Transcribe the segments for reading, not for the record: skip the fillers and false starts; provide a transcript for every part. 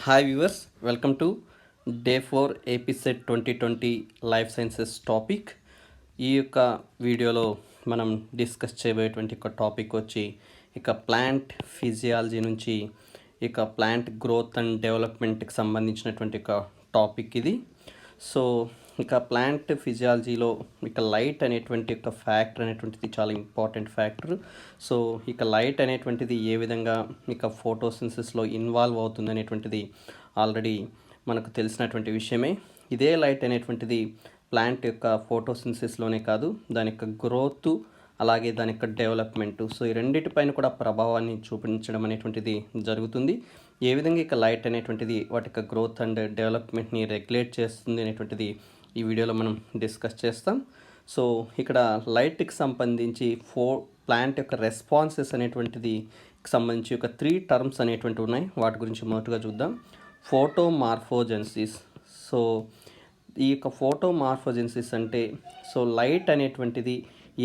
Hi viewers, welcome to day 4 ఎపిసెడ్ 2020 life sciences topic. ఈ యొక్క వీడియోలో మనం డిస్కస్ చేయబోయేటువంటి ఒక టాపిక్ వచ్చి ప్లాంట్ ఫిజియాలజీ నుంచి ప్లాంట్ గ్రోత్ అండ్ డెవలప్మెంట్కి సంబంధించినటువంటి ఒక టాపిక్ ఇది. సో ప్లాంట్ ఫిజియాలజీలో లైట్ అనేటువంటి ఫ్యాక్టర్ అనేటువంటిది చాలా ఇంపార్టెంట్ ఫ్యాక్టర్. సో లైట్ అనేటువంటిది ఏ విధంగా ఫోటోసింథసిస్లో ఇన్వాల్వ్ అవుతుంది అనేటువంటిది ఆల్రెడీ మనకు తెలిసినటువంటి విషయమే. ఇదే లైట్ అనేటువంటిది ప్లాంట్ యొక్క ఫోటోసింథసిస్లోనే కాదు, దాని యొక్క గ్రోత్ అలాగే దాని యొక్క డెవలప్మెంటు, సో ఈ రెండింటిపైన కూడా ప్రభావాన్ని చూపించడం అనేటువంటిది జరుగుతుంది. ఏ విధంగా లైట్ అనేటువంటిది వాటి యొక్క గ్రోత్ అండ్ డెవలప్మెంట్ని రెగ్యులేట్ చేస్తుంది అనేటువంటిది ఈ వీడియోలో మనం డిస్కస్ చేస్తాం. సో ఇక్కడ లైట్కి సంబంధించి ప్లాంట్ యొక్క రెస్పాన్సెస్ అనేటువంటిది సంబంధించి 3 టర్మ్స్ అనేటువంటివి ఉన్నాయి. వాటి గురించి మొదటగా చూద్దాం. ఫోటోమార్ఫోజెన్సిస్. సో ఈ ఫోటోమార్ఫోజెన్సిస్ అంటే లైట్ అనేటువంటిది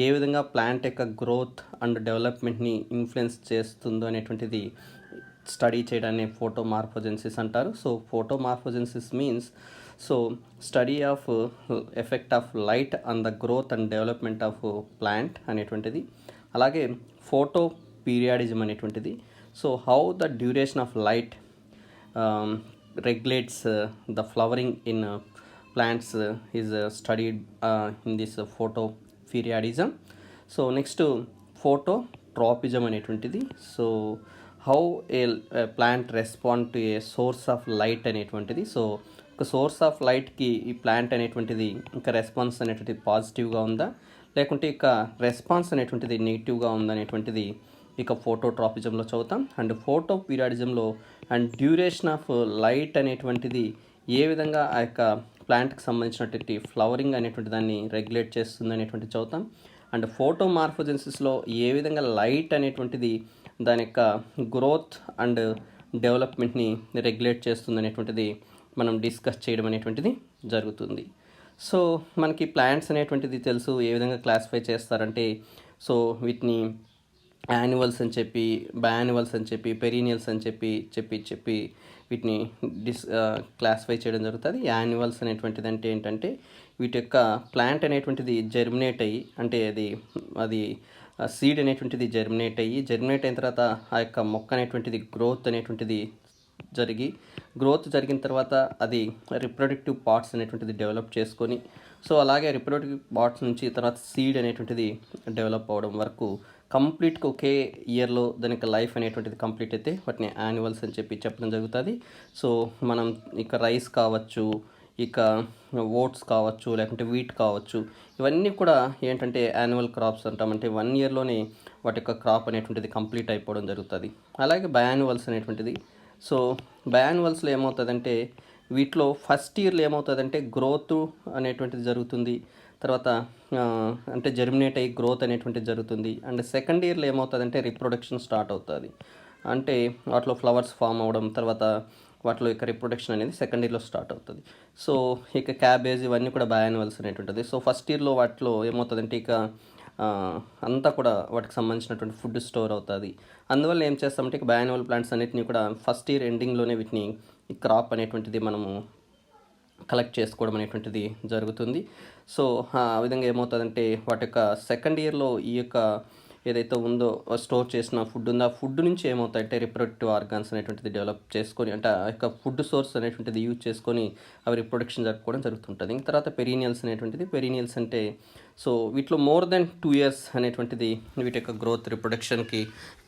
ఏ విధంగా ప్లాంట్ యొక్క గ్రోత్ అండ్ డెవలప్మెంట్ని ఇన్ఫ్లుయెన్స్ చేస్తుందో అనేటువంటిది స్టడీ చేయడాన్ని ఫోటోమార్ఫోజెన్సిస్ అంటారు. So photomorphogenesis means study of effect of light on the growth and development of plant అనేటువంటిది. అలాగే ఫోటో పీరియాడిజం అనేటువంటిది. So how the duration of light regulates the flowering in plants is studied in this photoperiodism. So next phototropism అనేటువంటిది. So how A plant respond to A source of light అనేటువంటిది. So ఒక source of లైట్కి ఈ plant అనేటువంటిది response అనేటువంటిది పాజిటివ్గా ఉందా, లేకుంటే response అనేటువంటిది నెగిటివ్గా ఉందా అనేటువంటిది ఫోటోట్రాపిజంలో చదువుతాం. అండ్ ఫోటో పీరియాడిజంలో అండ్ డ్యూరేషన్ ఆఫ్ లైట్ అనేటువంటిది ఏ విధంగా ఆ యొక్క ప్లాంట్కి సంబంధించినటువంటి ఫ్లవరింగ్ అనేటువంటి దాన్ని రెగ్యులేట్ చేస్తుంది అనేటువంటి చదువుతాం. అండ్ ఫోటోమార్ఫోజెన్సిస్లో ఏ విధంగా లైట్ అనేటువంటిది దాని యొక్క గ్రోత్ అండ్ డెవలప్మెంట్ని రెగ్యులేట్ చేస్తుంది అనేటువంటిది మనం డిస్కస్ చేయడం అనేటువంటిది జరుగుతుంది. సో మనకి ప్లాంట్స్ అనేటువంటిది తెలుసు ఏ విధంగా క్లాసిఫై చేస్తారంటే, సో వీటిని యాన్యువల్స్ అని చెప్పి, బయాన్యువల్స్ అని చెప్పి, పెరీనియల్స్ అని చెప్పి వీటిని క్లాసిఫై చేయడం జరుగుతుంది. యాన్యువల్స్ అనేటువంటిది అంటే ఏంటంటే వీటి యొక్క ప్లాంట్ అనేటువంటిది జర్మినేట్ అయ్యి, అంటే అది సీడ్ అనేటువంటిది జర్మినేట్ అయిన తర్వాత ఆ యొక్క మొక్క అనేటువంటిది గ్రోత్ అనేటువంటిది జరిగిన తర్వాత అది రిప్రొడక్టివ్ పార్ట్స్ అనేటువంటిది డెవలప్ చేసుకొని, సో అలాగే రిప్రొడక్టివ్ పార్ట్స్ నుంచి తర్వాత సీడ్ అనేటువంటిది డెవలప్ అవ్వడం వరకు కంప్లీట్గా ఒకే ఇయర్లో దాని యొక్క లైఫ్ అనేటువంటిది కంప్లీట్ అయితే వాటిని యాన్యువల్స్ అని చెప్పడం జరుగుతుంది. సో మనం రైస్ కావచ్చు, ఓట్స్ కావచ్చు, లేకుంటే వీట్ కావచ్చు, ఇవన్నీ కూడా ఏంటంటే యాన్యువల్ క్రాప్స్ అంటాం. అంటే 1 ఇయర్లోనే వాటి యొక్క క్రాప్ అనేటువంటిది కంప్లీట్ అయిపోవడం జరుగుతుంది. అలాగే బయాన్యువల్స్ అనేటువంటిది. సో బయాన్యువల్స్లో ఏమవుతుందంటే వీటిలో ఫస్ట్ ఇయర్లో ఏమవుతుందంటే గ్రోత్ అనేటువంటిది జరుగుతుంది, తర్వాత అంటే జర్మినేట్ అయ్యి గ్రోత్ అనేటువంటిది జరుగుతుంది. అండ్ సెకండ్ ఇయర్లో ఏమవుతుందంటే రిప్రొడక్షన్ స్టార్ట్ అవుతుంది. అంటే వాటిలో ఫ్లవర్స్ ఫామ్ అవ్వడం, తర్వాత వాటిలో రిప్రొడక్షన్ అనేది సెకండ్ ఇయర్లో స్టార్ట్ అవుతుంది. సో క్యాబేజ్ ఇవన్నీ కూడా బయాన్యువల్స్ అనేటువంటిది. సో ఫస్ట్ ఇయర్లో వాటిలో ఏమవుతుందంటే అంతా కూడా వాటికి సంబంధించినటువంటి ఫుడ్ స్టోర్ అవుతుంది. అందువల్ల ఏం చేస్తామంటే బయాన్యువల్ ప్లాంట్స్ అన్నిటిని కూడా ఫస్ట్ ఇయర్ ఎండింగ్లోనే వీటిని క్రాప్ అనేటువంటిది మనము కలెక్ట్ చేసుకోవడం అనేటువంటిది జరుగుతుంది. సో ఆ విధంగా ఏమవుతుందంటే వాటి యొక్క సెకండ్ ఇయర్లో ఏదైతే ఉందో స్టోర్ చేసిన ఫుడ్ ఉందో ఆ ఫుడ్ నుంచి ఏమవుతాయంటే రిప్రొడక్టివ్ ఆర్గాన్స్ అనేటువంటిది డెవలప్ చేసుకొని, అంటే ఆ యొక్క ఫుడ్ సోర్స్ అనేటువంటిది యూజ్ చేసుకొని అవి రిప్రొడక్షన్ జరుపుకోవడం జరుగుతుంటుంది. ఇంక తర్వాత పెరీనియల్స్ అనేటువంటిది. పెరీనియల్స్ అంటే సో వీటిలో మోర్ దెన్ 2 ఇయర్స్ అనేటువంటిది వీటి యొక్క గ్రోత్ రిప్రొడక్షన్కి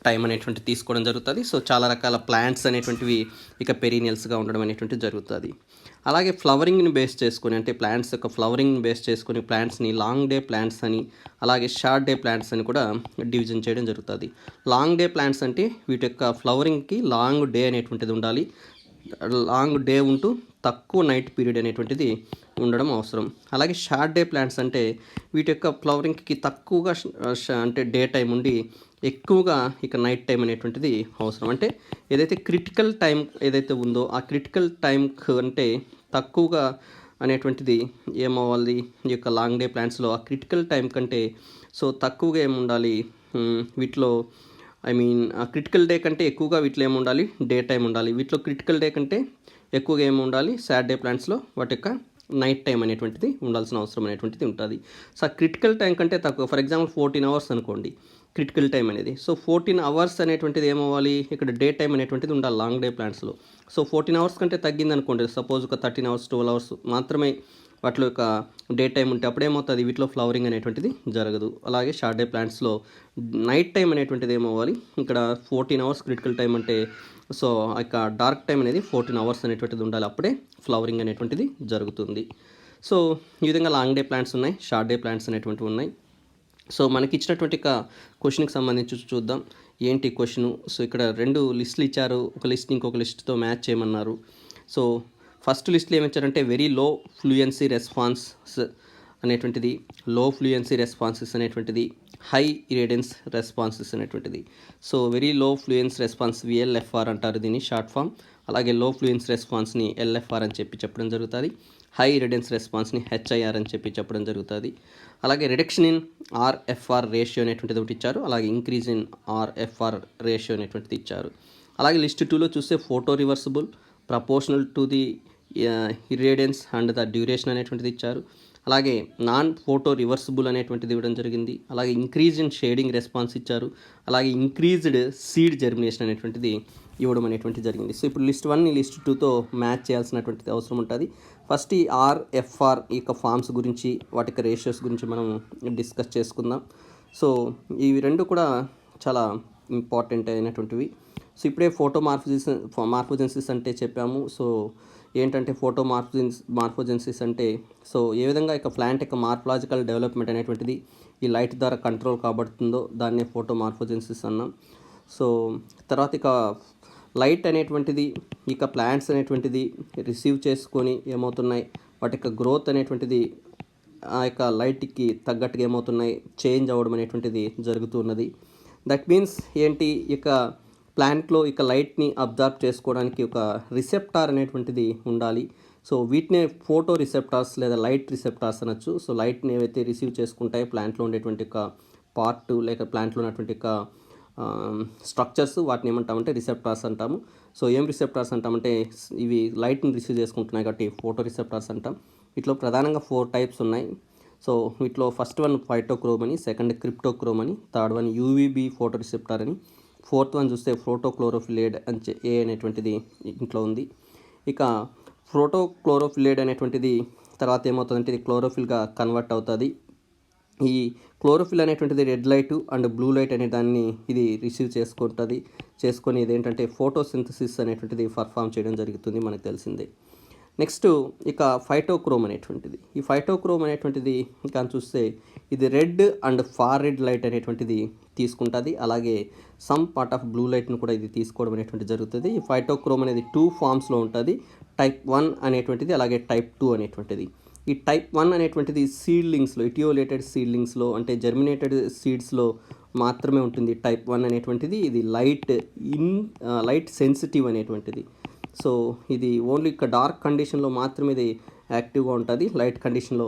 టైం అనేటువంటిది తీసుకోవడం జరుగుతుంది. సో చాలా రకాల ప్లాంట్స్ అనేటువంటివి పెరీనియల్స్గా ఉండడం అనేటువంటిది జరుగుతుంది. అలాగే ఫ్లవరింగ్ని బేస్ చేసుకొని, అంటే ప్లాంట్స్ యొక్క ఫ్లవరింగ్ని బేస్ చేసుకొని ప్లాంట్స్ని లాంగ్ డే ప్లాంట్స్ అని, అలాగే షార్ట్ డే ప్లాంట్స్ అని కూడా డివిజన్ చేయడం జరుగుతుంది. లాంగ్ డే ప్లాంట్స్ అంటే వీటి యొక్క ఫ్లవరింగ్కి లాంగ్ డే అనేటువంటిది ఉండాలి, లాంగ్ డే ఉంటూ తక్కువ నైట్ పీరియడ్ అనేటువంటిది ఉండడం అవసరం. అలాగే షార్ట్ డే ప్లాంట్స్ అంటే వీటి యొక్క ఫ్లవరింగ్కి తక్కువగా అంటే డే టైం ఉండి ఎక్కువగా నైట్ టైం అనేటువంటిది అవసరం. అంటే ఏదైతే క్రిటికల్ టైం ఏదైతే ఉందో ఆ క్రిటికల్ టైం అంటే తక్కువగా అనేటువంటిది ఏమవ్వాలి ఈ యొక్క లాంగ్ డే ప్లాంట్స్లో ఆ క్రిటికల్ టైం కంటే సో తక్కువగా ఏముండాలి వీటిలో ఐ మీన్ క్రిటికల్ డే కంటే ఎక్కువగా వీటిలో ఏముండాలి, డే టైం ఉండాలి. వీటిలో క్రిటికల్ డే కంటే ఎక్కువగా ఏమి ఉండాలి, సాటర్డే ప్లాంట్స్లో వాటి యొక్క నైట్ టైం అనేటువంటిది ఉండాల్సిన అవసరం అనేటువంటిది ఉంటుంది. సో క్రిటికల్ టైం కంటే తక్కువ, ఫర్ ఎగ్జాంపుల్ 14 అవర్స్ అనుకోండి క్రిటికల్ టైం అనేది. సో 14 అవర్స్ అనేటువంటిది ఏమవ్వాలి, ఇక్కడ డే టైం అనేటువంటిది ఉండాలి లాంగ్ డే ప్లాంట్స్లో. సో 14 అవర్స్ కంటే తగ్గింది అనుకోండి, సపోజ్ ఒక 13 అవర్స్ 12 అవర్స్ మాత్రమే వాటిలో యొక్క డే టైం ఉంటే అప్పుడేమవుతుంది, వీటిలో ఫ్లవరింగ్ అనేటువంటిది జరగదు. అలాగే షార్ట్ డే ప్లాంట్స్లో నైట్ టైం అనేటువంటిది ఏమవ్వాలి, ఇక్కడ 14 అవర్స్ క్రిటికల్ టైం అంటే సో ఇక డార్క్ టైం అనేది 14 అవర్స్ అనేటువంటిది ఉండాలి, అప్పుడే ఫ్లవరింగ్ అనేటువంటిది జరుగుతుంది. సో ఈ విధంగా లాంగ్ డే ప్లాంట్స్ ఉన్నాయి, షార్ట్ డే ప్లాంట్స్ అనేటువంటివి ఉన్నాయి. సో మనకి ఇచ్చినటువంటి క్వశ్చన్కి సంబంధించి చూద్దాం ఏంటి క్వశ్చను. సో ఇక్కడ 2 లిస్టులు ఇచ్చారు, ఒక లిస్ట్ ఇంకొక లిస్ట్తో మ్యాచ్ చేయమన్నారు. సో ఫస్ట్ లిస్ట్లో ఏమిచ్చారంటే వెరీ లో ఫ్లూయెన్సీ రెస్పాన్స్ అనేటువంటిది, లో ఫ్లూయెన్సీ రెస్పాన్సెస్ అనేటువంటిది, హై ఇరేడియన్స్ రెస్పాన్సెస్ అనేటువంటిది. So very low fluency response VLFR అంటారు దీన్ని షార్ట్ ఫామ్. అలాగే లో ఫ్లూయెన్స్ రెస్పాన్స్ని LFR అని చెప్పడం జరుగుతుంది. హై ఇరేడియన్స్ రెస్పాన్స్ని HIR అని చెప్పడం జరుగుతుంది. అలాగే రిడక్షన్ ఇన్ RFR రేషియో అనేటువంటిది ఒకటి ఇచ్చారు, అలాగే ఇంక్రీజ్ ఇన్ RFR రేషియో అనేటువంటిది ఇచ్చారు. అలాగే లిస్ట్ 2లో చూస్తే photoreversible, proportional to the irradiance and the duration అనేటువంటిది ఇచ్చారు. అలాగే నాన్ ఫోటో రివర్సిబుల్ అనేటువంటిది ఇవ్వడం జరిగింది. అలాగే ఇంక్రీజ్ ఇన్ షేడింగ్ రెస్పాన్స్ ఇచ్చారు. అలాగే ఇంక్రీజ్డ్ సీడ్ జర్మినేషన్ అనేటువంటిది ఇవ్వడం అనేటువంటిది జరిగింది. సో ఇప్పుడు లిస్ట్ 1ని లిస్ట్ 2తో మ్యాచ్ చేయాల్సినటువంటిది అవసరం ఉంటుంది. ఫస్ట్ ఈ RFR ఈ యొక్క ఫార్మ్స్ గురించి, వాటి యొక్క రేషియోస్ గురించి మనం డిస్కస్ చేసుకుందాం. సో ఇవి రెండు కూడా చాలా ఇంపార్టెంట్ అయినటువంటివి. సో ఇప్పుడే మార్ఫోజెన్సిస్ అంటే చెప్పాము. సో ఏంటంటే మార్ఫోజెన్సిస్ అంటే సో ఏ విధంగా ఇక ప్లాంట్ యొక్క మార్ఫలాజికల్ డెవలప్మెంట్ అనేటువంటిది ఈ లైట్ ద్వారా కంట్రోల్ కాబడుతుందో దాన్నే మార్ఫోజెన్సిస్ అన్నాం. సో తర్వాత ఇక లైట్ అనేటువంటిది ఇక ప్లాంట్స్ అనేటువంటిది రిసీవ్ చేసుకొని ఏమవుతున్నాయి, వాటి యొక్క గ్రోత్ అనేటువంటిది ఆ యొక్క లైట్కి తగ్గట్టుగా ఏమవుతున్నాయి, చేంజ్ అవ్వడం అనేటువంటిది జరుగుతున్నది. దట్ మీన్స్ ఏంటి, ఇక ప్లాంట్లో ఇక లైట్ని అబ్జర్వ్ చేసుకోవడానికి ఒక రిసెప్టార్ అనేటువంటిది ఉండాలి. సో వీటినే ఫోటో రిసెప్టార్స్ లేదా లైట్ రిసెప్టార్స్ అనొచ్చు. సో లైట్ని ఏవైతే రిసీవ్ చేసుకుంటాయో ప్లాంట్లో ఉండేటువంటి ఒక పార్ట్ లేక ప్లాంట్లో ఉన్నటువంటి ఒక స్ట్రక్చర్స్, వాటిని ఏమంటామంటే రిసెప్టార్స్ అంటాము. సో ఏం రిసెప్టార్స్ అంటామంటే ఇవి లైట్ని రిసీవ్ చేసుకుంటున్నాయి కాబట్టి ఫోటో రిసెప్టార్స్ అంటాం. వీటిలో ప్రధానంగా 4 టైప్స్ ఉన్నాయి. సో వీటిలో ఫస్ట్ వన్ ఫైటోక్రోమ్ అని, సెకండ్ క్రిప్టోక్రోమ్ అని, third one UVB photo receptor అని, ఫోర్త్ వన్ చూస్తే ఫోటోక్లోరోఫిలేడ్ అని A అనేటువంటిది ఇంట్లో ఉంది. ఇక ఫోటోక్లోరోఫిలేడ్ అనేటువంటిది తర్వాత ఏమవుతుందంటే ఇది క్లోరోఫిల్గా కన్వర్ట్ అవుతుంది. ఈ క్లోరోఫిల్ అనేటువంటిది red light and blue light అనే దాన్ని ఇది రిసీవ్ చేసుకొని ఇదేంటంటే ఫోటోసింథసిస్ అనేటువంటిది పర్ఫామ్ చేయడం జరుగుతుంది, మనకు తెలిసిందే. నెక్స్ట్ ఇక ఫైటోక్రోమ్ అనేటువంటిది, ఈ ఫైటోక్రోమ్ అనేటువంటిది ఇంకా చూస్తే ఇది red and far red light అనేటువంటిది తీసుకుంటుంది. అలాగే సమ్ పార్ట్ ఆఫ్ బ్లూ లైట్ను కూడా ఇది తీసుకోవడం అనేటువంటిది జరుగుతుంది. ఈ ఫైటోక్రోమ్ అనేది 2 ఫామ్స్లో ఉంటుంది, టైప్ 1 అనేటువంటిది, అలాగే టైప్ 2 అనేటువంటిది. ఈ టైప్ 1 అనేటువంటిది సీడ్లింగ్స్లో, ఇటియోలేటెడ్ సీడ్లింగ్స్లో అంటే జర్మినేటెడ్ సీడ్స్లో మాత్రమే ఉంటుంది టైప్ 1 అనేటువంటిది. ఇది లైట్ సెన్సిటివ్ అనేటువంటిది. సో ఇది ఓన్లీ ఇక డార్క్ కండిషన్లో మాత్రమే ఇది యాక్టివ్గా ఉంటుంది. లైట్ కండిషన్లో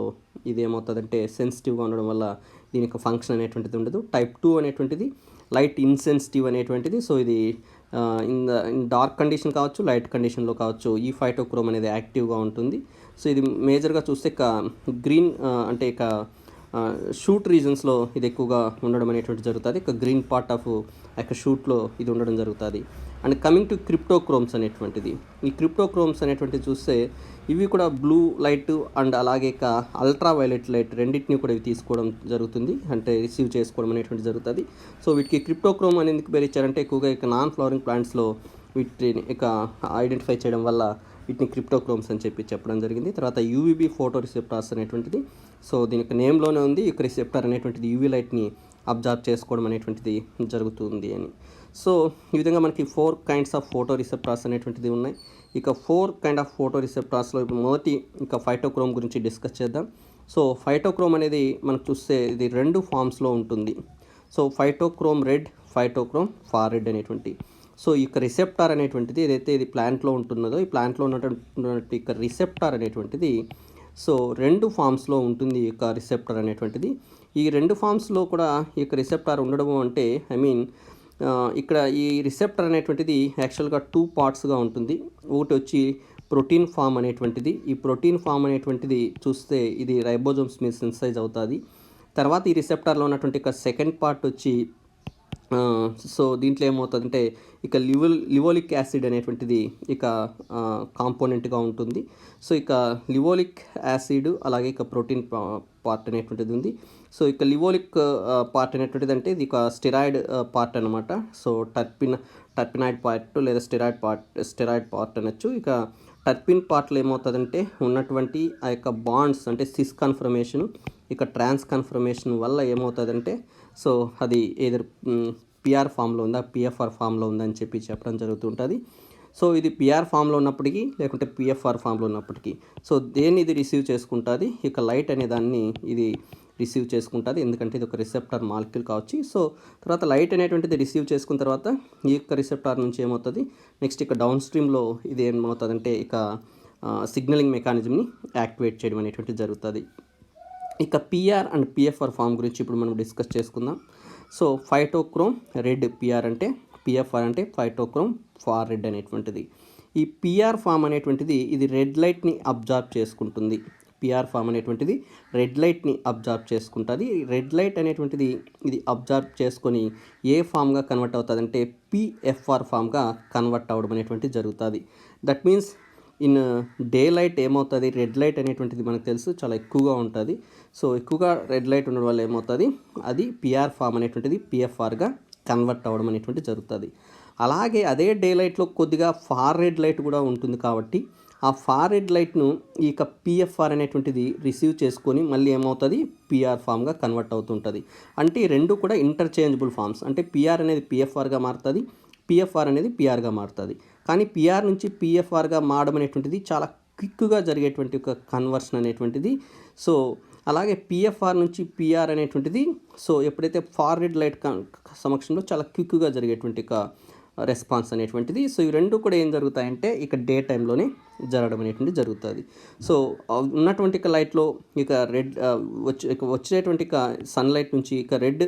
ఇది ఏమవుతుందంటే సెన్సిటివ్గా ఉండడం వల్ల దీని యొక్క ఫంక్షన్ అనేటువంటిది ఉండదు. టైప్ 2 అనేటువంటిది లైట్ ఇన్సెన్సిటివ్ అనేటువంటిది. సో ఇది ఇన్ డార్క్ కండిషన్ కావచ్చు, లైట్ కండిషన్లో కావచ్చు, ఈ ఫైటోక్రోమ్ అనేది యాక్టివ్గా ఉంటుంది. సో ఇది మేజర్గా చూస్తే ఇక గ్రీన్ అంటే ఇక షూట్ రీజన్స్లో ఇది ఎక్కువగా ఉండడం అనేటువంటి జరుగుతుంది. ఇక గ్రీన్ పార్ట్ ఆఫ్ యొక్క షూట్లో ఇది ఉండడం జరుగుతుంది. అండ్ కమింగ్ టు క్రిప్టోక్రోమ్స్ అనేటువంటిది, ఈ క్రిప్టోక్రోమ్స్ అనేటువంటిది చూస్తే ఇవి కూడా బ్లూ లైట్ అండ్ అలాగే ఇక అల్ట్రా వైలెట్ లైట్ రెండింటిని కూడా ఇవి తీసుకోవడం జరుగుతుంది, అంటే రిసీవ్ చేసుకోవడం అనేటువంటి జరుగుతుంది. సో వీటికి క్రిప్టోక్రోమ్ అని ఎందుకు పేరు ఇచ్చారంటే ఎక్కువగా ఇక నాన్ ఫ్లవరింగ్ ప్లాంట్స్లో వీటిని ఇక ఐడెంటిఫై చేయడం వల్ల వీటిని క్రిప్టోక్రోమ్స్ అని చెప్పడం జరిగింది. తర్వాత UVB ఫోటో రిసెప్టార్స్ అనేటువంటిది, సో దీనికి నేమ్లోనే ఉంది ఈ రిసెప్టార్ అనేటువంటిది UV లైట్ని అబ్జర్వ్ చేసుకోవడం అనేటువంటిది జరుగుతుంది అని. సో ఈ విధంగా మనకి 4 కైండ్స్ ఆఫ్ ఫోటో రిసెప్టార్స్ అనేటువంటిది ఉన్నాయి. ఇక 4 కైండ్ ఆఫ్ ఫోటో రిసెప్టార్స్లో ఇప్పుడు మొదటి ఇక ఫైటోక్రోమ్ గురించి డిస్కస్ చేద్దాం. సో ఫైటోక్రోమ్ అనేది మనకు చూస్తే ఇది 2 ఫామ్స్లో ఉంటుంది. So phytochrome red, phytochrome far red అనేటువంటి. సో ఈ యొక్క రిసెప్టార్ అనేటువంటిది ఏదైతే ఇది ప్లాంట్లో ఉంటున్నదో ఈ ప్లాంట్లో ఉన్నటువంటి ఇక రిసెప్టార్ అనేటువంటిది సో 2 ఫామ్స్లో ఉంటుంది ఈ యొక్క రిసెప్టార్ అనేటువంటిది. ఈ 2 ఫామ్స్లో కూడా ఈ యొక్క రిసెప్టార్ ఉండడము అంటే ఇక్కడ ఈ రిసెప్టర్ అనేటువంటిది యాక్చువల్గా 2 పార్ట్స్గా ఉంటుంది. ఒకటి వచ్చి ప్రోటీన్ ఫామ్ అనేటువంటిది. ఈ ప్రోటీన్ ఫామ్ అనేటువంటిది చూస్తే ఇది రైబోజోమ్స్ మీద సింథసైజ్ అవుతుంది. తర్వాత ఈ రిసెప్టార్లో ఉన్నటువంటి ఇక సెకండ్ పార్ట్ వచ్చి సో దీంట్లో ఏమవుతుందంటే ఇక లివోలిక్ యాసిడ్ అనేటువంటిది ఇక కాంపోనెంట్గా ఉంటుంది. సో ఇక లివోలిక్ యాసిడ్ అలాగే ఇక ప్రోటీన్ పార్ట్ అనేటువంటిది ఉంది. సో ఇక లివోలిక్ పార్ట్ అనేటువంటిది అంటే ఇది ఒక స్టెరాయిడ్ పార్ట్ అనమాట. సో టర్పినాయిడ్ పార్ట్ లేదా స్టెరాయిడ్ పార్ట్ అనొచ్చు. ఇక టర్పిన్ పార్ట్లో ఏమవుతుందంటే ఉన్నటువంటి ఆ యొక్క బాండ్స్ అంటే సిస్ కన్ఫర్మేషను ఇక ట్రాన్స్ కన్ఫర్మేషన్ వల్ల ఏమవుతుందంటే సో అది ఏదర్ పిఆర్ ఫామ్లో ఉందా పిఎఫ్ఆర్ ఫామ్లో ఉందని చెప్పడం జరుగుతుంటుంది. సో ఇది పిఆర్ ఫామ్లో ఉన్నప్పటికీ లేకుంటే పిఎఫ్ఆర్ ఫామ్లో ఉన్నప్పటికీ సో దేన్ని ఇది రిసీవ్ చేసుకుంటుంది, ఇక లైట్ అనే దాన్ని ఇది రిసీవ్ చేసుకుంటుంది. ఎందుకంటే ఇది ఒక రిసెప్టార్ మాలిక్యూల్ కావచ్చు. సో తర్వాత లైట్ అనేటువంటిది రిసీవ్ చేసుకున్న తర్వాత ఈ యొక్క రిసెప్టార్ నుంచి ఏమవుతుంది నెక్స్ట్ ఇక డౌన్ స్ట్రీమ్లో ఇది ఏమవుతుందంటే ఇక సిగ్నలింగ్ మెకానిజంని యాక్టివేట్ చేయడం అనేటువంటిది జరుగుతుంది. ఇక పిఆర్ అండ్ పిఎఫ్ఆర్ ఫామ్ గురించి ఇప్పుడు మనం డిస్కస్ చేసుకుందాం. సో ఫైటోక్రోమ్ రెడ్ పిఆర్ అంటే, పిఎఫ్ఆర్ అంటే ఫైటోక్రోమ్ ఫార్ రెడ్ అనేటువంటిది. ఈ పిఆర్ ఫామ్ అనేటువంటిది ఇది రెడ్ లైట్ని అబ్జార్బ్ చేసుకుంటుంది. పిఆర్ ఫామ్ అనేటువంటిది రెడ్ లైట్ని అబ్జార్బ్ చేసుకుంటుంది. రెడ్ లైట్ అనేటువంటిది ఇది అబ్జార్బ్ చేసుకొని ఏ ఫామ్గా కన్వర్ట్ అవుతుంది అంటే పిఎఫ్ఆర్ ఫామ్గా కన్వర్ట్ అవ్వడం అనేటువంటిది జరుగుతుంది. That means in day light ఏమవుతుంది రెడ్ లైట్ అనేటువంటిది మనకు తెలుసు చాలా ఎక్కువగా ఉంటుంది. సో ఎక్కువగా రెడ్ లైట్ ఉండడం వల్ల ఏమవుతుంది అది పిఆర్ ఫామ్ అనేటువంటిది పిఎఫ్ఆర్గా కన్వర్ట్ అవ్వడం అనేటువంటిది జరుగుతుంది. అలాగే అదే డే లైట్లో కొద్దిగా ఫార్ రెడ్ లైట్ కూడా ఉంటుంది కాబట్టి ఆ ఫార్ రెడ్ లైట్ను ఇక పిఎఫ్ఆర్ అనేటువంటిది రిసీవ్ చేసుకొని మళ్ళీ ఏమవుతుంది పిఆర్ ఫామ్గా కన్వర్ట్ అవుతుంటుంది. అంటే ఈ రెండు కూడా ఇంటర్చేంజబుల్ ఫామ్స్. అంటే పిఆర్ అనేది పిఎఫ్ఆర్గా మారుతుంది, పిఎఫ్ఆర్ అనేది పిఆర్గా మారుతుంది. కానీ పిఆర్ నుంచి పిఎఫ్ఆర్గా మారడం అనేటువంటిది చాలా క్విక్గా జరిగేటువంటి ఒక కన్వర్షన్ అనేటువంటిది. సో అలాగే పిఎఫ్ఆర్ నుంచి పిఆర్ అనేటువంటిది సో ఎప్పుడైతే ఫార్వర్డ్ లైట్ సమక్షంలో చాలా క్విక్గా జరిగేటువంటి ఒక రెస్పాన్స్ అనేటువంటిది. సో ఈ రెండు కూడా ఏం జరుగుతాయంటే ఇక డే టైంలోనే జరగడం అనేటువంటిది జరుగుతుంది. సో ఉన్నటువంటి ఇక లైట్లో ఇక రెడ్ వచ్చేటువంటి ఇక సన్లైట్ నుంచి ఇక రెడ్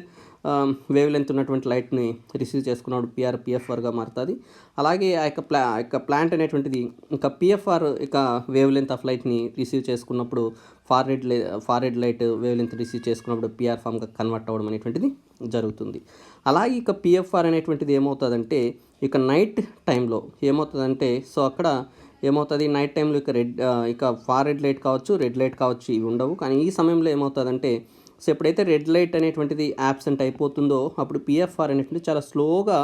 వేవ్ లెంత్ ఉన్నటువంటి లైట్ని రిసీవ్ చేసుకున్నప్పుడు పిఎఫ్ఆర్గా మారుతుంది. అలాగే ఆ యొక్క ప్లాంట్ అనేటువంటిది ఇంకా పిఎఫ్ఆర్ ఇక వేవ్ లెంత్ ఆఫ్ లైట్ని రిసీవ్ చేసుకున్నప్పుడు forward light wave length receive చేసుకున్నప్పుడు పిఆర్ ఫామ్గా కన్వర్ట్ అవ్వడం అనేటువంటిది జరుగుతుంది. అలాగే ఇక పిఎఫ్ఆర్ అనేటువంటిది ఏమవుతుందంటే ఇక నైట్ టైంలో ఏమవుతుందంటే సో అక్కడ ఏమవుతుంది నైట్ టైంలో ఇక ఫార్వర్డ్ లైట్ కావచ్చు రెడ్ లైట్ కావచ్చు ఇవి ఉండవు. కానీ ఈ సమయంలో ఏమవుతుందంటే సో ఎప్పుడైతే రెడ్ లైట్ అనేటువంటిది యాబ్సెంట్ అయిపోతుందో అప్పుడు పిఎఫ్ఆర్ అనేటువంటిది చాలా స్లోగా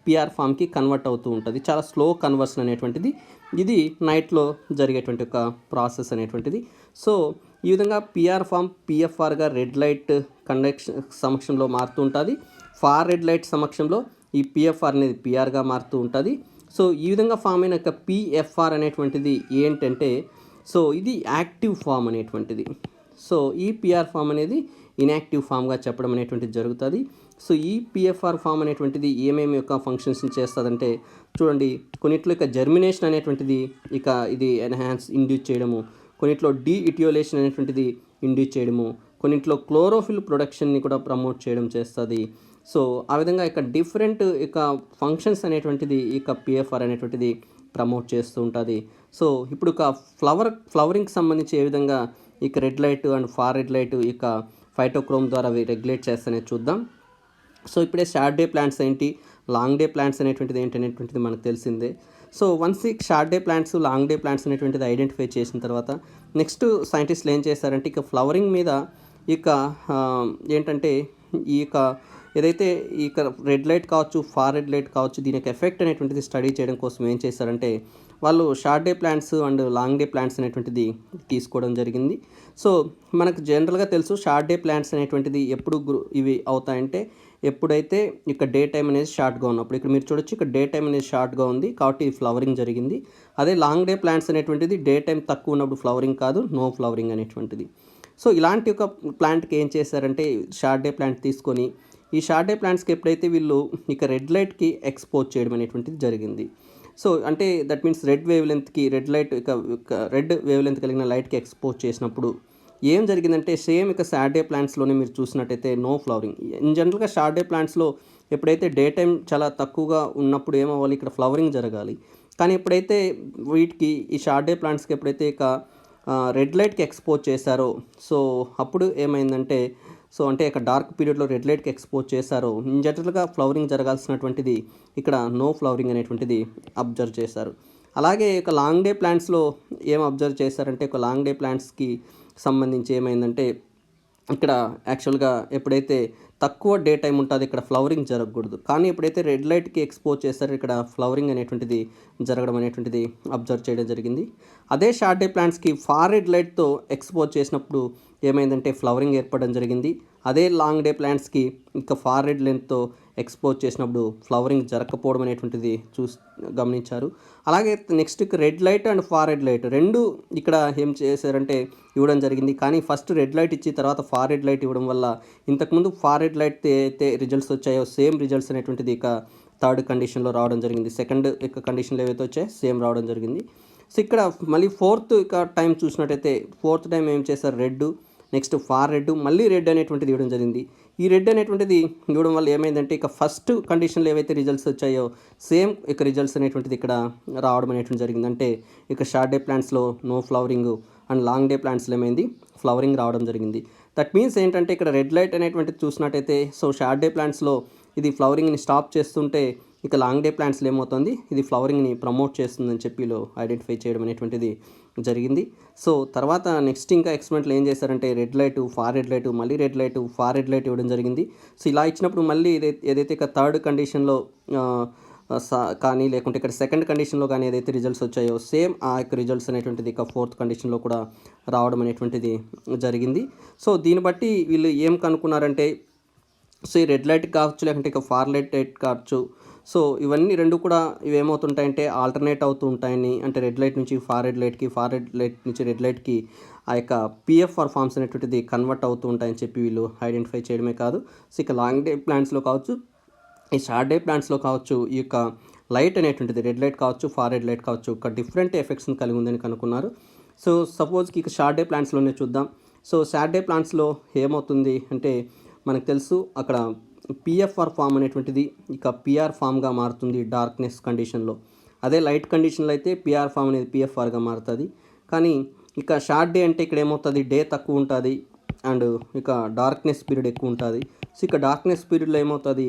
పిఆర్ ఫామ్కి కన్వర్ట్ అవుతూ ఉంటుంది. చాలా స్లో కన్వర్షన్ అనేటువంటిది ఇది నైట్లో జరిగేటువంటి ఒక ప్రాసెస్ అనేటువంటిది. సో ఈ విధంగా పిఆర్ ఫామ్ పిఎఫ్ఆర్గా రెడ్ లైట్ కండక్షన్ సమక్షంలో మారుతూ ఉంటుంది. ఫార్ రెడ్ లైట్ సమక్షంలో ఈ పిఎఫ్ఆర్ అనేది పిఆర్గా మారుతూ ఉంటుంది. సో ఈ విధంగా ఫామ్ అయిన ఒక పిఎఫ్ఆర్ అనేటువంటిది ఏంటంటే సో ఇది యాక్టివ్ ఫామ్ అనేటువంటిది. సో ఈ పిఆర్ ఫామ్ అనేది ఇన్యాక్టివ్ ఫామ్గా చెప్పడం అనేటువంటిది జరుగుతుంది. సో ఈ పిఎఫ్ఆర్ ఫామ్ అనేటువంటిది ఏమేమి యొక్క ఫంక్షన్స్ని చేస్తుందంటే చూడండి కొన్నిట్లో ఇక జర్మినేషన్ అనేటువంటిది ఇక ఇది ఎన్హాన్స్ ఇండ్యూస్ చేయడము, కొన్నిట్లో డీఇటియోలేషన్ అనేటువంటిది ఇండ్యూస్ చేయడము, కొన్నిట్లో క్లోరోఫిల్ ప్రొడక్షన్ని కూడా ప్రమోట్ చేయడం చేస్తుంది. సో ఆ విధంగా ఇక డిఫరెంట్ ఇక ఫంక్షన్స్ అనేటువంటిది ఇక పిఎఫ్ఆర్ అనేటువంటిది ప్రమోట్ చేస్తూ ఉంటుంది. సో ఇప్పుడు ఇక ఫ్లవరింగ్కి సంబంధించి ఏ విధంగా ఇక red light and far red light ఇక ఫైటోక్రోమ్ ద్వారా అవి రెగ్యులేట్ చేస్తేనే చూద్దాం. సో ఇప్పుడే షార్ట్ డే ప్లాంట్స్ ఏంటి లాంగ్ డే ప్లాంట్స్ అనేటువంటిది ఏంటి అనేటువంటిది మనకు తెలిసిందే. సో వన్స్ ఈ short day plants long day plants అనేటువంటిది ఐడెంటిఫై చేసిన తర్వాత నెక్స్ట్ సైంటిస్టులు ఏం చేస్తారంటే ఇక ఫ్లవరింగ్ మీద ఇక ఏంటంటే ఈ యొక్క ఏదైతే ఇక రెడ్ లైట్ కావచ్చు ఫార్ రెడ్ లైట్ కావచ్చు దీని యొక్క ఎఫెక్ట్ అనేటువంటిది స్టడీ చేయడం కోసం ఏం చేస్తారంటే వాళ్ళు short day plants and long day plants అనేటువంటిది తీసుకోవడం జరిగింది. సో మనకు జనరల్గా తెలుసు షార్ట్ డే ప్లాంట్స్ అనేటువంటిది ఎప్పుడు ఇవి అవుతాయంటే ఎప్పుడైతే ఇక డే టైం అనేది షార్ట్గా ఉన్నప్పుడు. ఇక్కడ మీరు చూడొచ్చు ఇక్కడ డే టైం అనేది షార్ట్గా ఉంది కాబట్టి ఫ్లవరింగ్ జరిగింది. అదే లాంగ్ డే ప్లాంట్స్ అనేటువంటిది డే టైం తక్కువ ఉన్నప్పుడు ఫ్లవరింగ్ కాదు, నో ఫ్లవరింగ్ అనేటువంటిది. సో ఇలాంటి ఒక ప్లాంట్కి ఏం చేశారంటే షార్ట్ డే ప్లాంట్ తీసుకొని ఈ షార్ట్ డే ప్లాంట్స్కి ఎప్పుడైతే వీళ్ళు ఇక రెడ్ లైట్కి ఎక్స్పోజ్ చేయడం అనేటువంటిది జరిగింది. సో అంటే దట్ మీన్స్ రెడ్ వేవ్ లెంత్కి రెడ్ లైట్ ఇక రెడ్ వేవ్ లెంత్ కలిగిన లైట్కి ఎక్స్పోజ్ చేసినప్పుడు ఏం జరిగిందంటే సేమ్ ఇక షార్ట్ డే ప్లాంట్స్లోనే మీరు చూసినట్టయితే నో ఫ్లవరింగ్. ఇన్ జనరల్గా షార్ట్ డే ప్లాంట్స్లో ఎప్పుడైతే డే టైం చాలా తక్కువగా ఉన్నప్పుడు ఏమవ్వాలి, ఇక్కడ ఫ్లవరింగ్ జరగాలి. కానీ ఎప్పుడైతే వీటికి ఈ షార్ట్ డే ప్లాంట్స్కి ఎప్పుడైతే ఇక రెడ్ లైట్కి ఎక్స్పోజ్ చేశారో, సో అప్పుడు ఏమైందంటే, సో అంటే ఇక డార్క్ పీరియడ్లో రెడ్ లైట్కి ఎక్స్పోజ్ చేశారో జనరల్గా ఫ్లవరింగ్ జరగాల్సినటువంటిది ఇక్కడ నో ఫ్లవరింగ్ అనేటువంటిది అబ్జర్వ్ చేశారు. అలాగే ఇక లాంగ్ డే ప్లాంట్స్లో ఏం అబ్జర్వ్ చేశారంటే, ఒక లాంగ్ డే ప్లాంట్స్కి సంబంధించి ఏమైందంటే, ఇక్కడ యాక్చువల్గా ఎప్పుడైతే తక్కువ డే టైం ఉంటుందో ఇక్కడ ఫ్లవరింగ్ జరగకూడదు. కానీ ఎప్పుడైతే రెడ్ లైట్కి ఎక్స్పోజ్ చేస్తారో ఇక్కడ ఫ్లవరింగ్ అనేటువంటిది జరగడం అనేటువంటిది అబ్జర్వ్ చేయడం జరిగింది. అదే షార్ట్ డే ప్లాంట్స్కి ఫార్ రెడ్ లైట్తో ఎక్స్పోజ్ చేసినప్పుడు ఏమైందంటే ఫ్లవరింగ్ ఏర్పడడం జరిగింది. అదే లాంగ్ డే ప్లాంట్స్కి ఇంకా ఫార్ రెడ్ లెంత్తో ఎక్స్పోజ్ చేసినప్పుడు ఫ్లవరింగ్ జరగకపోవడం అనేటువంటిది గమనించారు. అలాగే next red light and far red light రెండు ఇక్కడ ఏం చేశారంటే ఇవ్వడం జరిగింది. కానీ ఫస్ట్ రెడ్ లైట్ ఇచ్చి తర్వాత ఫార్ రెడ్ లైట్ ఇవ్వడం వల్ల ఇంతకుముందు ఫార్ రెడ్ లైట్ అయితే రిజల్ట్స్ వచ్చాయో సేమ్ రిజల్ట్స్ అనేటువంటిది ఇక థర్డ్ కండిషన్లో రావడం జరిగింది. సెకండ్ ఇక కండిషన్లో ఏవైతే వచ్చాయో సేమ్ రావడం జరిగింది. సో ఇక్కడ మళ్ళీ ఫోర్త్ ఇక టైం చూసినట్టయితే ఫోర్త్ టైం ఏం చేశారు, రెడ్, నెక్స్ట్ ఫార్ రెడ్, మళ్ళీ రెడ్ అనేటువంటిది ఇవ్వడం జరిగింది. ఈ రెడ్ అనేటువంటిది ఇవ్వడం వల్ల ఏమైందంటే ఇక ఫస్ట్ కండిషన్లో ఏవైతే రిజల్ట్స్ వచ్చాయో సేమ్ ఇక రిజల్ట్స్ అనేటువంటిది ఇక్కడ రావడం అనేటువంటి జరిగింది. అంటే ఇక షార్ట్ డే ప్లాంట్స్లో no flowering and long day ప్లాంట్స్లో ఏమైంది, ఫ్లవరింగ్ రావడం జరిగింది. దట్ మీన్స్ ఏంటంటే ఇక్కడ రెడ్ లైట్ అనేటువంటిది చూసినట్టయితే సో షార్ట్ డే ప్లాంట్స్లో ఇది ఫ్లవరింగ్ని స్టాప్ చేస్తుంటే ఇక లాంగ్ డే ప్లాంట్స్లో ఏమవుతుంది, ఇది ఫ్లవరింగ్ని ప్రమోట్ చేస్తుందని చెప్పి ఐడెంటిఫై చేయడం అనేటువంటిది జరిగింది. సో తర్వాత నెక్స్ట్ ఇంకా ఎక్స్పెరిమెంట్లో ఏం చేశారంటే red light, far red light, మళ్ళీ red light, far red light ఇవ్వడం జరిగింది. సో ఇలా ఇచ్చినప్పుడు మళ్ళీ ఏదైతే ఇక థర్డ్ కండిషన్లో కానీ లేకుంటే ఇక్కడ సెకండ్ కండిషన్లో కానీ ఏదైతే రిజల్ట్స్ వచ్చాయో సేమ్ ఆ యొక్క రిజల్ట్స్ అనేటువంటిది ఇక ఫోర్త్ కండిషన్లో కూడా రావడం అనేటువంటిది జరిగింది. సో దీన్ని బట్టి వీళ్ళు ఏం కనుక్కున్నారంటే, సో ఈ రెడ్ లైట్ కావచ్చు లేకుంటే ఇక ఫార్ లైట్ కావచ్చు, సో ఇవన్నీ రెండు కూడా ఇవి ఏమవుతుంటాయంటే ఆల్టర్నేట్ అవుతూ ఉంటాయని, అంటే రెడ్ లైట్ నుంచి ఫార్ రెడ్ లైట్కి, ఫార్ రెడ్ లైట్ నుంచి రెడ్ లైట్కి ఆ యొక్క పిఎఫ్ఆర్ ఫార్మ్స్ అనేటువంటిది కన్వర్ట్ అవుతూ ఉంటాయని చెప్పి వీళ్ళు ఐడెంటిఫై చేయడమే కాదు, సో ఇక లాంగ్ డే ప్లాంట్స్లో కావచ్చు, ఈ షార్ట్ డే ప్లాంట్స్లో కావచ్చు, ఈ యొక్క లైట్ అనేటువంటిది రెడ్ లైట్ కావచ్చు, ఫార్ రెడ్ లైట్ కావచ్చు, ఒక డిఫరెంట్ ఎఫెక్ట్స్ని కలిగి ఉందని కనుక్కున్నారు. సో సపోజ్కి ఇక షార్ట్ డే ప్లాంట్స్లోనే చూద్దాం. సో షార్ట్ డే ప్లాంట్స్లో ఏమవుతుంది అంటే మనకు తెలుసు అక్కడ పిఎఫ్ఆర్ ఫామ్ అనేటువంటిది ఇక పిఆర్ ఫామ్గా మారుతుంది డార్క్నెస్ కండిషన్లో. అదే లైట్ కండిషన్లో అయితే పిఆర్ ఫామ్ అనేది పిఎఫ్ఆర్గా మారుతుంది. కానీ ఇక షార్ట్ డే అంటే ఇక్కడ ఏమవుతుంది, డే తక్కువ ఉంటుంది అండ్ ఇక డార్క్నెస్ పీరియడ్ ఎక్కువ ఉంటుంది. సో ఇక డార్క్నెస్ పీరియడ్లో ఏమవుతుంది,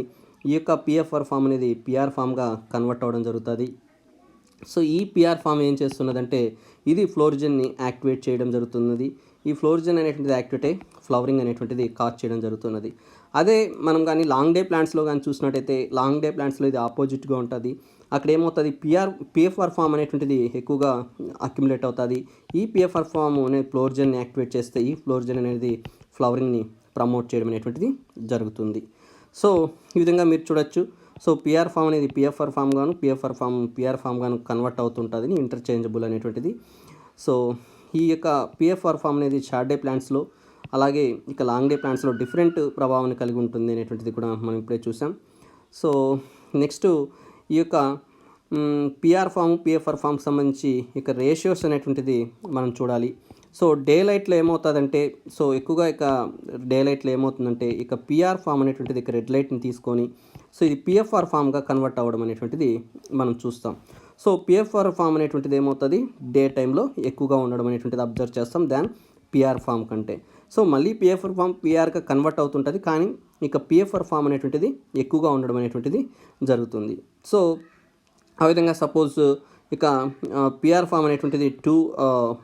ఈ యొక్క పిఎఫ్ఆర్ ఫామ్ అనేది పిఆర్ ఫామ్గా కన్వర్ట్ అవ్వడం జరుగుతుంది. సో ఈ పిఆర్ ఫామ్ ఏం చేస్తున్నదంటే ఇది ఫ్లోరిజన్ని యాక్టివేట్ చేయడం జరుగుతున్నది. ఈ ఫ్లోరిజన్ అనేటువంటిది యాక్టివేట్ అయ్యి ఫ్లవరింగ్ అనేటువంటిది కాజ్ చేయడం జరుగుతున్నది. అదే మనం కానీ లాంగ్ డే ప్లాంట్స్లో కానీ చూసినట్టయితే లాంగ్ డే ప్లాంట్స్లో ఇది ఆపోజిట్గా ఉంటుంది. అక్కడ ఏమవుతుంది, పిఎఫ్ఆర్ ఫామ్ అనేటువంటిది ఎక్కువగా అక్యుములేట్ అవుతుంది. ఈ పిఎఫ్ఆర్ ఫామ్ అనేది ఫ్లోరిజన్ని యాక్టివేట్ చేస్తే ఈ ఫ్లోరిజన్ అనేది ఫ్లవరింగ్ని ప్రమోట్ చేయడం అనేటువంటిది జరుగుతుంది. సో ఈ విధంగా మీరు చూడొచ్చు. సో పిఆర్ ఫామ్ అనేది పిఎఫ్ఆర్ ఫామ్ గాను, పిఆర్ ఫామ్ గాను కన్వర్ట్ అవుతుంటుంది, ఇంటర్చేంజబుల్ అనేటువంటిది. సో ఈ యొక్క పిఎఫ్ఆర్ ఫామ్ అనేది షార్ట్ డే ప్లాంట్స్లో అలాగే ఇక లాంగ్ డే ప్లాంట్స్లో డిఫరెంట్ ప్రభావాన్ని కలిగి ఉంటుంది అనేటువంటిది కూడా మనం ఇప్పుడే చూసాం. సో నెక్స్ట్ ఈ యొక్క పిఎఫ్ఆర్ ఫామ్కి సంబంధించి ఇక రేషియోస్ అనేటువంటిది మనం చూడాలి. సో డే లైట్లో ఏమవుతుందంటే, సో ఎక్కువగా ఇక డే లైట్లో ఏమవుతుందంటే ఇక పిఆర్ ఫామ్ అనేటువంటిది ఇక రెడ్ లైట్ని తీసుకొని సో ఇది పిఎఫ్ఆర్ ఫామ్గా కన్వర్ట్ అవ్వడం అనేటువంటిది మనం చూస్తాం. సో పిఎఫ్ఆర్ ఫామ్ అనేటువంటిది ఏమవుతుంది, డే టైంలో ఎక్కువగా ఉండడం అనేటువంటిది అబ్జర్వ్ చేస్తాం దాన్ పిఆర్ ఫామ్ కంటే. సో మళ్ళీ పిఎఫ్ఆర్ ఫామ్ పిఆర్గా కన్వర్ట్ అవుతుంటుంది, కానీ ఇక పిఎఫ్ఆర్ ఫామ్ అనేటువంటిది ఎక్కువగా ఉండడం అనేటువంటిది జరుగుతుంది. సో ఆ విధంగా సపోజ్ ఇక పిఆర్ ఫామ్ అనేటువంటిది 2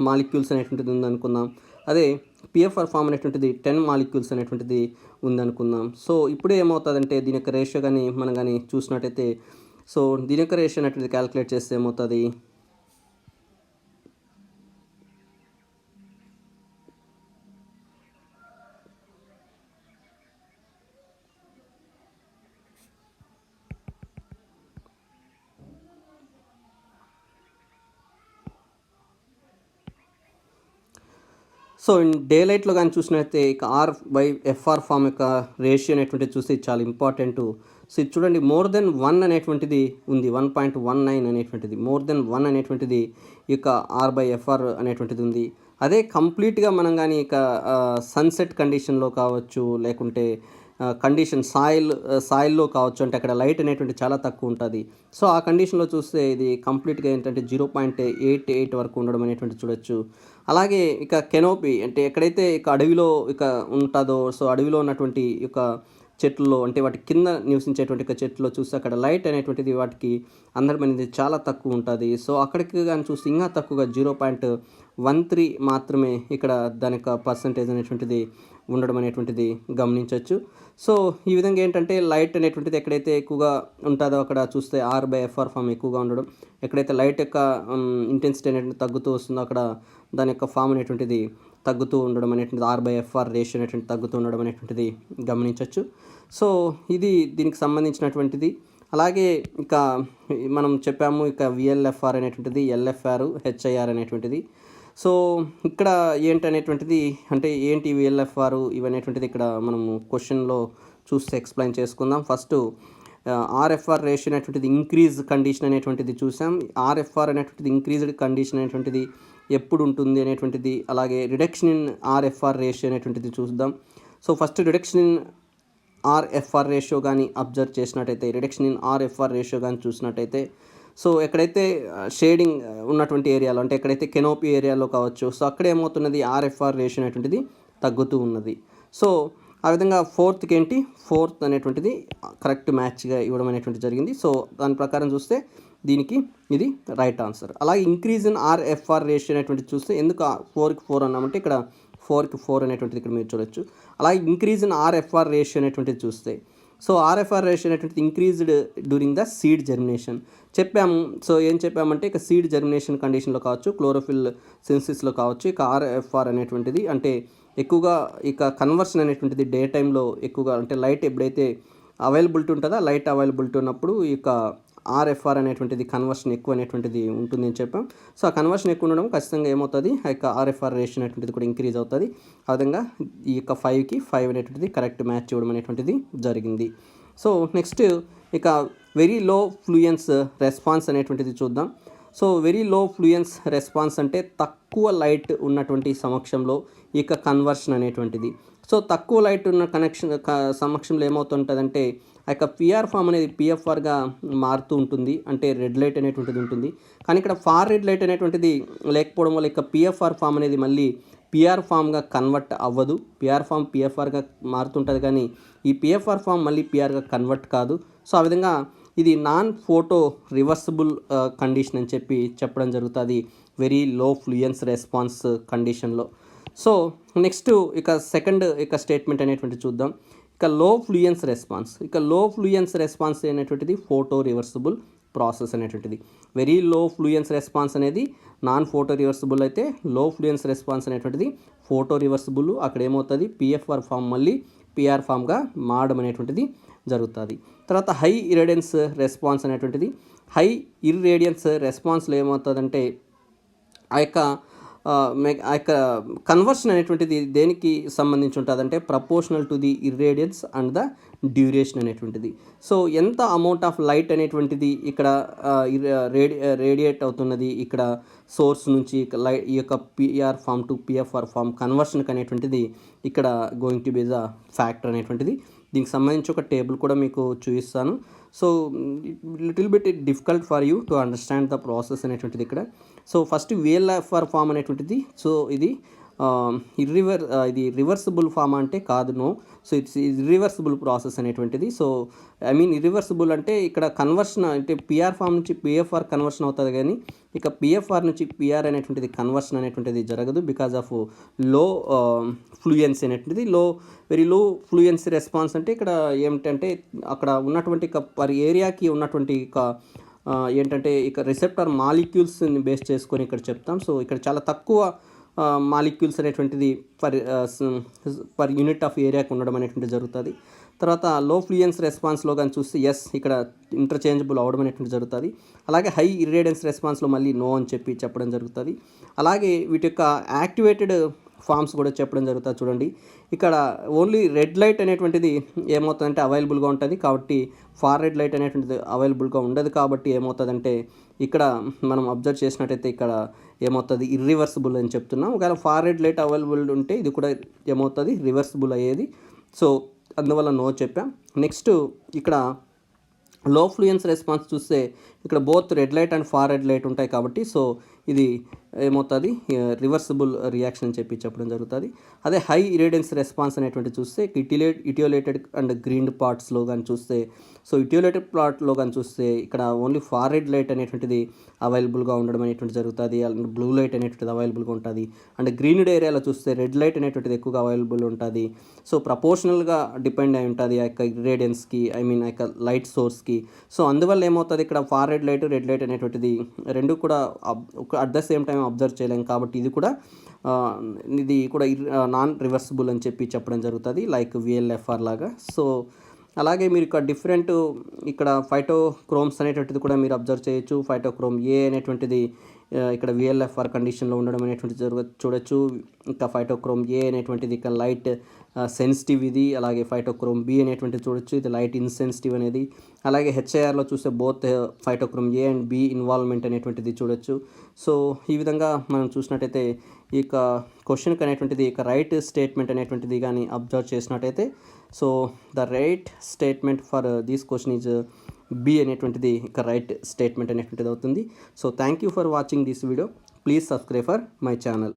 మాలిక్యూల్స్ అనేటువంటిది ఉందనుకుందాం. అదే పిఎఫ్ఆర్ ఫామ్ అనేటువంటిది 10 మాలిక్యూల్స్ అనేటువంటిది ఉందనుకుందాం. సో ఇప్పుడు ఏమవుతుందంటే దీని యొక్క రేషియో కానీ మనం కానీ చూసినట్టయితే, సో దీని యొక్క రేషియో అనేటువంటిది క్యాలిక్యులేట్ చేస్తే ఏమవుతుంది, సో డే లైట్లో కానీ చూసినట్లయితే ఇక R/FR ఫామ్ యొక్క రేషియో అనేటువంటిది చూస్తే చాలా ఇంపార్టెంట్. సో ఇది చూడండి, మోర్ దెన్ 1 అనేటువంటిది ఉంది, 1.19 అనేటువంటిది, మోర్ దెన్ 1 అనేటువంటిది ఇక R/FR అనేటువంటిది ఉంది. అదే కంప్లీట్గా మనం కానీ ఇక సన్సెట్ కండిషన్లో కావచ్చు లేకుంటే కండిషన్ సాయిల్లో కావచ్చు, అంటే అక్కడ లైట్ అనేటువంటి చాలా తక్కువ ఉంటుంది. సో ఆ కండిషన్లో చూస్తే ఇది కంప్లీట్గా ఏంటంటే 0.88 వరకు ఉండడం అనేటువంటి చూడొచ్చు. అలాగే ఇక కెనోపీ అంటే ఎక్కడైతే ఇక అడవిలో ఇక ఉంటుందో, సో అడవిలో ఉన్నటువంటి ఇక చెట్లలో అంటే వాటి కింద నివసించేటువంటి చెట్లో చూస్తే అక్కడ లైట్ అనేటువంటిది వాటికి అందడం అనేది చాలా తక్కువ ఉంటుంది. సో అక్కడికి కానీ చూస్తే ఇంకా తక్కువగా 0.13 మాత్రమే ఇక్కడ దాని యొక్క పర్సంటేజ్ అనేటువంటిది ఉండడం అనేటువంటిది గమనించవచ్చు. సో ఈ విధంగా ఏంటంటే లైట్ అనేటువంటిది ఎక్కడైతే ఎక్కువగా ఉంటుందో అక్కడ చూస్తే R/FR ఫామ్ ఎక్కువగా ఉండడం, ఎక్కడైతే లైట్ యొక్క ఇంటెన్సిటీ అనేటువంటి తగ్గుతూ వస్తుందో అక్కడ దాని యొక్క ఫామ్ అనేటువంటిది తగ్గుతూ ఉండడం అనేటువంటిది, R/FR రేషియో అనేటువంటి తగ్గుతూ ఉండడం అనేటువంటిది గమనించవచ్చు. సో ఇది దీనికి సంబంధించినటువంటిది. అలాగే ఇక మనం చెప్పాము ఇక VLFR అనేటువంటిది, LFR, HIR అనేటువంటిది. సో ఇక్కడ ఏంటనేటువంటిది అంటే ఏంటి VLFR ఇవనేటువంటిది ఇక్కడ మనము క్వశ్చన్లో చూస్తే ఎక్స్ప్లెయిన్ చేసుకుందాం. ఫస్ట్ RFR రేషియో అనేటువంటిది ఇంక్రీజ్ కండిషన్ అనేటువంటిది చూసాం. RFR అనేటువంటిది ఇంక్రీజ్డ్ కండిషన్ అనేటువంటిది ఎప్పుడు ఉంటుంది అనేటువంటిది, అలాగే రిడక్షన్ ఇన్ RFR రేషియో అనేటువంటిది చూద్దాం. So first reduction in RFR ratio కానీ అబ్జర్వ్ చేసినట్టయితే, రిడక్షన్ ఇన్ RFR రేషియో కానీ చూసినట్టయితే, సో ఎక్కడైతే షేడింగ్ ఉన్నటువంటి ఏరియాలో అంటే ఎక్కడైతే కెనోపీ ఏరియాలో కావచ్చు, సో అక్కడ ఏమవుతున్నది RFR రేషియో అనేటువంటిది తగ్గుతూ ఉన్నది. సో ఆ విధంగా ఫోర్త్ అనేటువంటిది కరెక్ట్ మ్యాచ్గా ఇవ్వడం అనేటువంటి జరిగింది. సో దాని ప్రకారం చూస్తే దీనికి ఇది రైట్ ఆన్సర్. అలాగే ఇంక్రీజ్ ఇన్ RFR రేషియో అనేటువంటిది చూస్తే ఎందుకు 4కి 4 అన్నామంటే ఇక్కడ 4కి 4 అనేటువంటిది ఇక్కడ మీరు చూడొచ్చు. అలాగే ఇంక్రీజ్ ఇన్ RFR రేషియో అనేటువంటిది చూస్తే, సో RFR రేషియో అనేటువంటిది increased during the seed germination చెప్పాము. సో ఏం చెప్పామంటే ఇక సీడ్ జర్మినేషన్ కండిషన్లో కావచ్చు, క్లోరోఫిల్ సిన్సిస్లో కావచ్చు, ఇక RFR అనేటువంటిది అంటే ఎక్కువగా ఇక కన్వర్షన్ అనేటువంటిది డే టైంలో ఎక్కువగా అంటే లైట్ ఎప్పుడైతే అవైలబిలిటీ ఉంటుందో, లైట్ అవైలబిలిటీ ఉన్నప్పుడు ఇక RFR అనేటువంటిది కన్వర్షన్ ఎక్కువ అనేటువంటిది ఉంటుంది అని చెప్పాం. సో ఆ కన్వర్షన్ ఎక్కువ ఉండడం ఖచ్చితంగా ఏమవుతుంది, ఆ యొక్క RFR రేషియో అనేటువంటిది కూడా ఇంక్రీజ్ అవుతుంది. ఆ విధంగా ఈ యొక్క 5కి 5 అనేటువంటిది కరెక్ట్ మ్యాచ్ ఇవ్వడం అనేటువంటిది జరిగింది. సో నెక్స్ట్ ఇక వెరీ లో ఫ్లూయెన్స్ రెస్పాన్స్ అనేటువంటిది చూద్దాం. So very low fluency response అంటే తక్కువ లైట్ ఉన్నటువంటి సమక్షంలో ఇక కన్వర్షన్ అనేటువంటిది. సో తక్కువ లైట్ ఉన్న సమక్షంలో ఏమవుతుంటుందంటే ఆ యొక్క PR ఫామ్ అనేది PFRగా మారుతూ ఉంటుంది, అంటే రెడ్ లైట్ అనేటువంటిది ఉంటుంది. కానీ ఇక్కడ ఫార్ రెడ్ లైట్ అనేటువంటిది లేకపోవడం వల్ల ఇక PFR ఫామ్ అనేది మళ్ళీ PR ఫామ్గా కన్వర్ట్ అవ్వదు. PR ఫామ్ PFRగా మారుతుంటుంది, కానీ ఈ PFR ఫామ్ మళ్ళీ PRగా కన్వర్ట్ కాదు. సో ఆ విధంగా ఇది నాన్ ఫోటో రివర్సిబుల్ కండిషన్ అని చెప్పడం జరుగుతుంది వెరీ లో ఫ్లూయెన్స్ రెస్పాన్స్ కండిషన్లో. సో నెక్స్ట్ ఇక సెకండ్ ఇక స్టేట్మెంట్ అనేటువంటి చూద్దాం. ఇక లో ఫ్లూయెన్స్ రెస్పాన్స్ అనేటువంటిది ఫోటో రివర్సిబుల్ ప్రాసెస్ అనేటువంటిది. వెరీ లో ఫ్లూయెన్స్ రెస్పాన్స్ అనేది నాన్ ఫోటో రివర్సిబుల్ అయితే, లో ఫ్లూయెన్స్ రెస్పాన్స్ అనేటువంటిది ఫోటో రివర్సిబుల్. అక్కడ ఏమవుతుంది PFR ఫామ్ మళ్ళీ PR ఫామ్గా మారడం అనేటువంటిది జరుగుతుంది. తర్వాత హై ఇరేడియన్స్ రెస్పాన్స్ అనేటువంటిది, హై ఇర్రేడియన్స్ రెస్పాన్స్లో ఏమవుతుందంటే ఆ యొక్క కన్వర్షన్ అనేటువంటిది దేనికి సంబంధించి ఉంటుందంటే proportional to the ఇర్రేడియన్స్ and the duration అనేటువంటిది. సో ఎంత అమౌంట్ ఆఫ్ లైట్ అనేటువంటిది ఇక్కడ రేడియేట్ అవుతున్నది ఇక్కడ సోర్స్ నుంచి ఈ యొక్క PR form to PFR form కన్వర్షన్కి అనేటువంటిది ఇక్కడ going to be the factor అనేటువంటిది. దీనికి సంబంధించి ఒక టేబుల్ కూడా మీకు చూపిస్తాను. So little bit difficult for you to understand the process అనేటువంటిది ఇక్కడ. సో ఫస్ట్ VLFR ఫామ్ అనేటువంటిది, సో ఇది ఇది రివర్సిబుల్ ఫామ్ అంటే కాదు, no. So it's irreversible process అనేటువంటిది. సో ఐ మీన్ ఇర్రివర్సిబుల్ అంటే ఇక్కడ కన్వర్షన్ అంటే PR ఫామ్ నుంచి PFR కన్వర్షన్ అవుతుంది, కానీ ఇక PFR నుంచి PR అనేటువంటిది కన్వర్షన్ అనేటువంటిది జరగదు బికాజ్ ఆఫ్ లో ఫ్లూయెన్సీ అనేటువంటిది. వెరీ లో ఫ్లూయెన్సీ రెస్పాన్స్ అంటే ఇక్కడ ఏమిటంటే అక్కడ ఉన్నటువంటి పర్ ఏరియాకి ఉన్నటువంటి ఏంటంటే ఇక రిసెప్టర్ మాలిక్యూల్స్ని బేస్ చేసుకొని ఇక్కడ చెప్తాం. సో ఇక్కడ చాలా తక్కువ మాలిక్యూల్స్ అనేటువంటిది పర్ యూనిట్ ఆఫ్ ఏరియాకి ఉండడం అనేటువంటిది జరుగుతుంది. తర్వాత లో ఫ్లూయెన్స్ రెస్పాన్స్లో కానీ చూస్తే ఎస్ ఇక్కడ ఇంటర్చేంజబుల్ అవ్వడం అనేటువంటి జరుగుతుంది. అలాగే హై ఇర్రేడియన్స్ రెస్పాన్స్లో మళ్ళీ నో అని చెప్పడం జరుగుతుంది. అలాగే వీటి యొక్క యాక్టివేటెడ్ ఫామ్స్ కూడా చెప్పడం జరుగుతుంది. చూడండి ఇక్కడ ఓన్లీ రెడ్ లైట్ అనేటువంటిది ఏమవుతుందంటే అవైలబుల్గా ఉంటుంది, కాబట్టి ఫార్ రెడ్ లైట్ అనేటువంటిది అవైలబుల్గా ఉండదు. కాబట్టి ఏమవుతుందంటే ఇక్కడ మనం అబ్జర్వ్ చేసినట్టయితే ఇక్కడ ఏమవుతుంది ఇర్రివర్సిబుల్ అని చెప్తున్నాం. ఒకవేళ ఫార్ రెడ్ లైట్ అవైలబుల్ ఉంటే ఇది కూడా ఏమవుతుంది రివర్సిబుల్ అయ్యేది. సో అందువల్ల నో చెప్పాం. నెక్స్ట్ ఇక్కడ లో ఫ్లూయెన్స్ రెస్పాన్స్ చూస్తే ఇక్కడ both red light and far red light ఉంటాయి కాబట్టి సో ఇది ఏమవుతుంది రివర్సిబుల్ రియాక్షన్ అని చెప్పడం జరుగుతుంది. అదే హై ఇరేడియన్స్ రెస్పాన్స్ అనేటువంటి చూస్తే ఇటియోలేటెడ్ అండ్ గ్రీన్ పార్ట్స్లో కానీ చూస్తే సో ఇటియోలేటెడ్ పార్ట్లో కానీ చూస్తే ఇక్కడ ఓన్లీ ఫార్ రెడ్ లైట్ అనేటువంటిది అవైలబుల్గా ఉండడం అనేటువంటి జరుగుతుంది. అండ్ బ్లూ లైట్ అనేటువంటిది అవైలబుల్గా ఉంటుంది. అండ్ గ్రీన్డ్ ఏరియాలో చూస్తే రెడ్ లైట్ అనేటువంటిది ఎక్కువగా అవైలబుల్ ఉంటుంది. సో ప్రపోర్షనల్గా డిపెండ్ అయి ఉంటుంది ఆ యొక్క ఇరేడియన్స్కి, ఐ మీన్ ఆ యొక్క లైట్ సోర్స్కి. సో అందువల్ల ఏమవుతుంది ఇక్కడ far red light red light అనేటువంటిది రెండు కూడా at the same time observe చేయలేం కాబట్టి ఇది కూడా నాన్ రివర్సిబుల్ అని చెప్పడం జరుగుతుంది లైక్ విఎల్ఎఫ్ఆర్ లాగా. సో అలాగే మీరు ఇక్కడ డిఫరెంట్ ఇక్కడ ఫైటోక్రోమ్స్ అనేటువంటిది కూడా మీరు అబ్జర్వ్ చేయొచ్చు. ఫైటోక్రోమ్ ఏ అనేటువంటిది ఇక్కడ విఎల్ఎఫ్ఆర్ కండిషన్లో ఉండడం అనేటువంటిది చూడొచ్చు. ఇంకా ఫైటోక్రోమ్ ఏ అనేటువంటిది ఇక్కడ లైట్ సెన్సిటివ్ ఇది. అలాగే ఫైటోక్రోమ్ బి అనేటువంటిది చూడొచ్చు, ఇది లైట్ ఇన్సెన్సిటివ్ అనేది. అలాగే హెచ్ఐఆర్లో చూస్తే both phytochrome A and B involvement అనేటువంటిది చూడొచ్చు. సో ఈ విధంగా మనం చూసినట్టయితే ఈ యొక్క క్వశ్చన్కి అనేటువంటిది ఇక రైట్ స్టేట్మెంట్ అనేటువంటిది కానీ అబ్జర్వ్ చేసినట్టయితే so the right statement for this question is B అనేటువంటిది ఇక రైట్ స్టేట్మెంట్ అనేటువంటిది అవుతుంది. So thank you for watching this video. Please subscribe for my channel.